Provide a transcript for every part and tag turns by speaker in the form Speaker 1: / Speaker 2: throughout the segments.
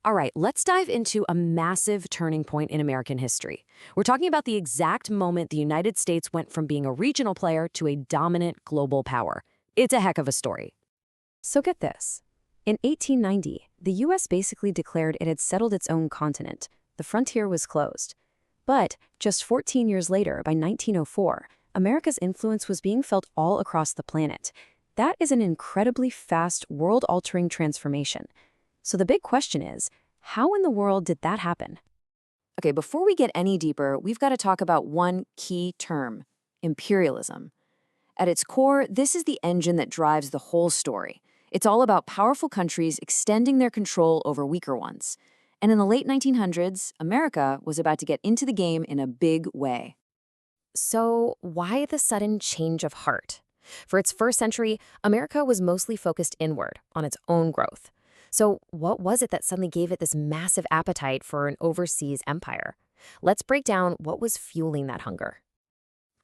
Speaker 1: All right, let's dive into a massive turning point in American history. We're talking about the exact moment the United States went from being a regional player to a dominant global power. It's a heck of a story.
Speaker 2: So get this. In 1890, the U.S. basically declared it had settled its own continent. The frontier was closed. But just 14 years later, by 1904, America's influence was being felt all across the planet. That is an incredibly fast, world-altering transformation. So the big question is, how in the world did that happen?
Speaker 1: Okay, before we get any deeper, we've got to talk about one key term: imperialism. At its core, this is the engine that drives the whole story. It's all about powerful countries extending their control over weaker ones. And in the late 1900s, America was about to get into the game in a big way.
Speaker 2: So why the sudden change of heart? For its first century, America was mostly focused inward, on its own growth. So what was it that suddenly gave it this massive appetite for an overseas empire? Let's break down what was fueling that hunger.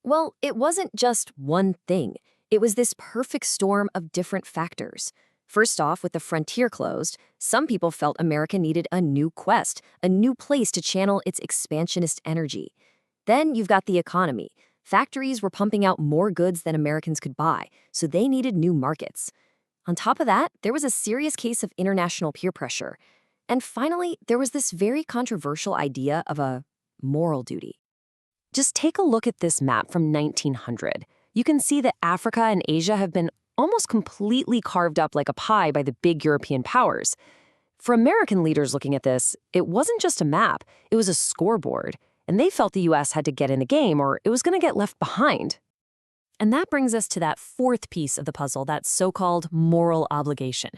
Speaker 1: Well, it wasn't just one thing. It was this perfect storm of different factors. First off, with the frontier closed, some people felt America needed a new quest, a new place to channel its expansionist energy. Then you've got the economy. Factories were pumping out more goods than Americans could buy, so they needed new markets. On top of that, there was a serious case of international peer pressure. And finally, there was this very controversial idea of a moral duty. Just take a look at this map from 1900. You can see that Africa and Asia have been almost completely carved up like a pie by the big European powers. For American leaders looking at this, it wasn't just a map, it was a scoreboard, and they felt the U.S. had to get in the game or it was going to get left behind. And that brings us to that fourth piece of the puzzle, that so-called moral obligation.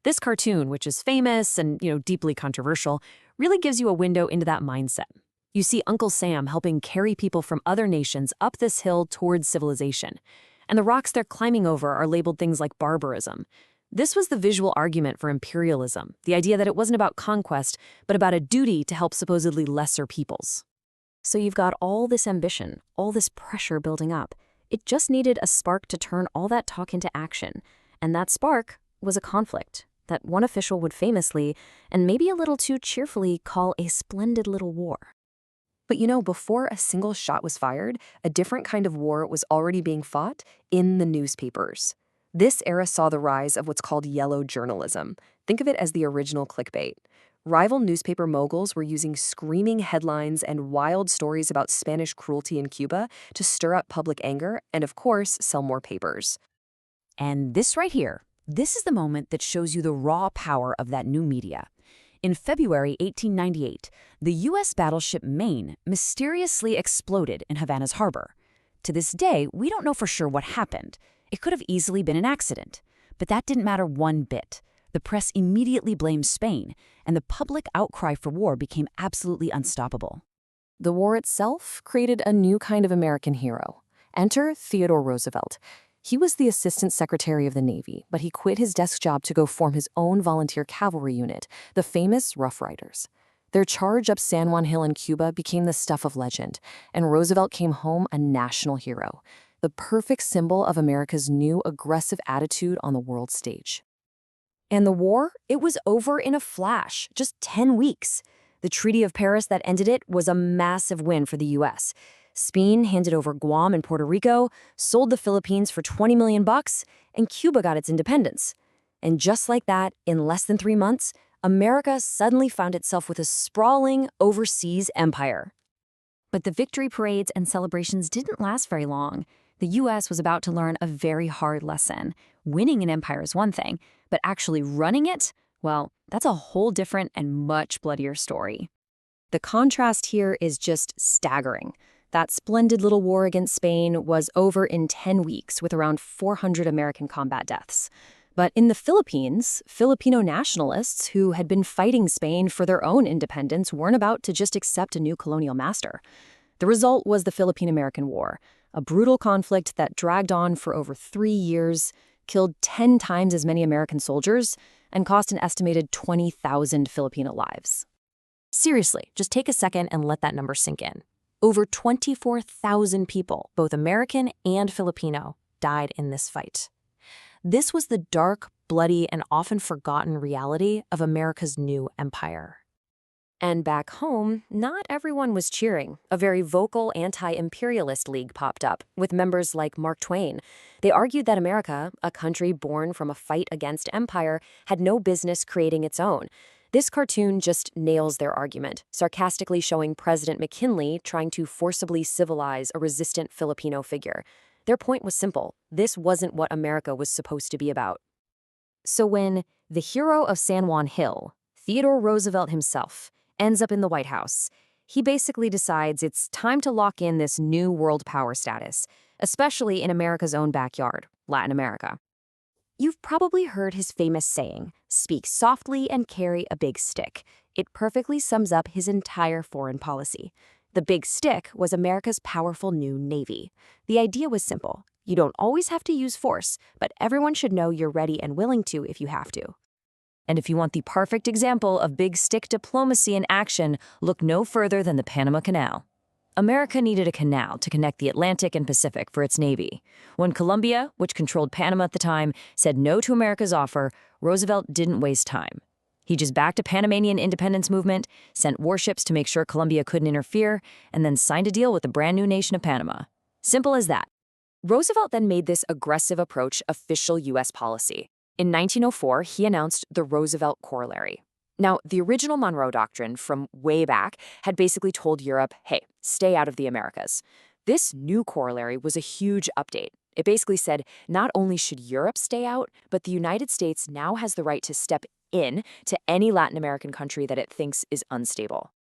Speaker 1: This cartoon, which is famous and, deeply controversial, really gives you a window into that mindset. You see Uncle Sam helping carry people from other nations up this hill towards civilization. And the rocks they're climbing over are labeled things like barbarism. This was the visual argument for imperialism, the idea that it wasn't about conquest, but about a duty to help supposedly lesser peoples. So you've got all this ambition, all this pressure building up. It just needed a spark to turn all that talk into action. And that spark was a conflict that one official would famously, and maybe a little too cheerfully, call a splendid little war. But before a single shot was fired, a different kind of war was already being fought in the newspapers. This era saw the rise of what's called yellow journalism. Think of it as the original clickbait. Rival newspaper moguls were using screaming headlines and wild stories about Spanish cruelty in Cuba to stir up public anger and, of course, sell more papers. And this right here, this is the moment that shows you the raw power of that new media. In February 1898, the U.S. battleship Maine mysteriously exploded in Havana's harbor. To this day, we don't know for sure what happened. It could have easily been an accident. But that didn't matter one bit. The press immediately blamed Spain, and the public outcry for war became absolutely unstoppable. The war itself created a new kind of American hero. Enter Theodore Roosevelt. He was the Assistant Secretary of the Navy, but he quit his desk job to go form his own volunteer cavalry unit, the famous Rough Riders. Their charge up San Juan Hill in Cuba became the stuff of legend, and Roosevelt came home a national hero, the perfect symbol of America's new aggressive attitude on the world stage. And the war, it was over in a flash, just 10 weeks. The Treaty of Paris that ended it was a massive win for the U.S. Spain handed over Guam and Puerto Rico, sold the Philippines for $20 million, and Cuba got its independence. And just like that, in less than 3 months, America suddenly found itself with a sprawling overseas empire. But the victory parades and celebrations didn't last very long. The U.S. was about to learn a very hard lesson. Winning an empire is one thing, but actually running it, well, that's a whole different and much bloodier story. The contrast here is just staggering. That splendid little war against Spain was over in 10 weeks with around 400 American combat deaths. But in the Philippines, Filipino nationalists who had been fighting Spain for their own independence weren't about to just accept a new colonial master. The result was the Philippine-American War, a brutal conflict that dragged on for over 3 years, killed 10 times as many American soldiers, and cost an estimated 20,000 Filipino lives. Seriously, just take a second and let that number sink in. Over 24,000 people, both American and Filipino, died in this fight. This was the dark,
Speaker 2: bloody, and often forgotten reality of America's new empire.
Speaker 1: And back home, not everyone was cheering. A very vocal anti-imperialist league popped up, with members like Mark Twain. They argued that America, a country born from a fight against empire, had no business creating its own. This cartoon just nails their argument, sarcastically showing President McKinley trying to forcibly civilize a resistant Filipino figure. Their point was simple. This wasn't what America was supposed to be about. So when the hero of San Juan Hill, Theodore Roosevelt himself, ends up in the White House, he basically decides it's time to lock in this new world power status, especially in America's own backyard, Latin America. You've probably heard his famous saying, "Speak softly and carry a big stick." It perfectly sums up his entire foreign policy. The big stick was America's powerful new Navy. The idea was simple. You don't always have to use force, but everyone should know you're ready and willing to if you have to. And if you want the perfect example of big stick diplomacy in action, look no further than the Panama Canal. America needed a canal to connect the Atlantic and Pacific for its navy. When Colombia, which controlled Panama at the time, said no to America's offer, Roosevelt didn't waste time. He just backed a Panamanian independence movement, sent warships to make sure Colombia couldn't interfere, and then signed a deal with the brand new nation of Panama. Simple as that. Roosevelt then made this aggressive approach official U.S. policy. In 1904, he announced the Roosevelt Corollary. Now, the original Monroe Doctrine from way back had basically told Europe, hey, stay out of the Americas. This new corollary was a huge update. It basically said not only should Europe stay out, but the United States now has the right to step in to any Latin American country that it thinks is unstable.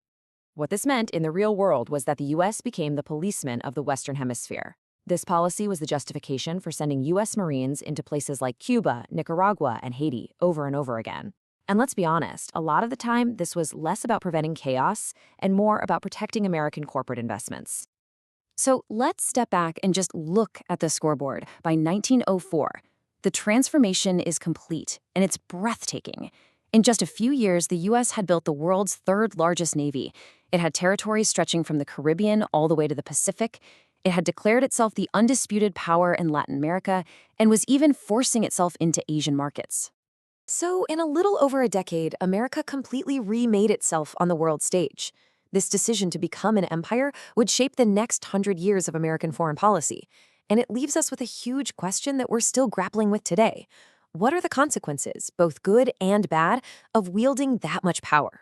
Speaker 1: What this meant in the real world was that the U.S. became the policeman of the Western Hemisphere. This policy was the justification for sending U.S. Marines into places like Cuba, Nicaragua, and Haiti over and over again. And let's be honest, a lot of the time, this was less about preventing chaos and more about protecting American corporate investments. So let's step back and just look at the scoreboard. By 1904, the transformation is complete, and it's breathtaking. In just a few years, the U.S. had built the world's third largest navy. It had territories stretching from the Caribbean all the way to the Pacific. It had declared itself the undisputed power in Latin America and was even forcing itself into Asian markets. So in a little over a decade, America completely remade itself on the world stage. This decision to become an empire would shape the next 100 years of American foreign policy. And it leaves us with a huge question that we're still grappling with today. What are the consequences, both good and bad, of wielding that much power?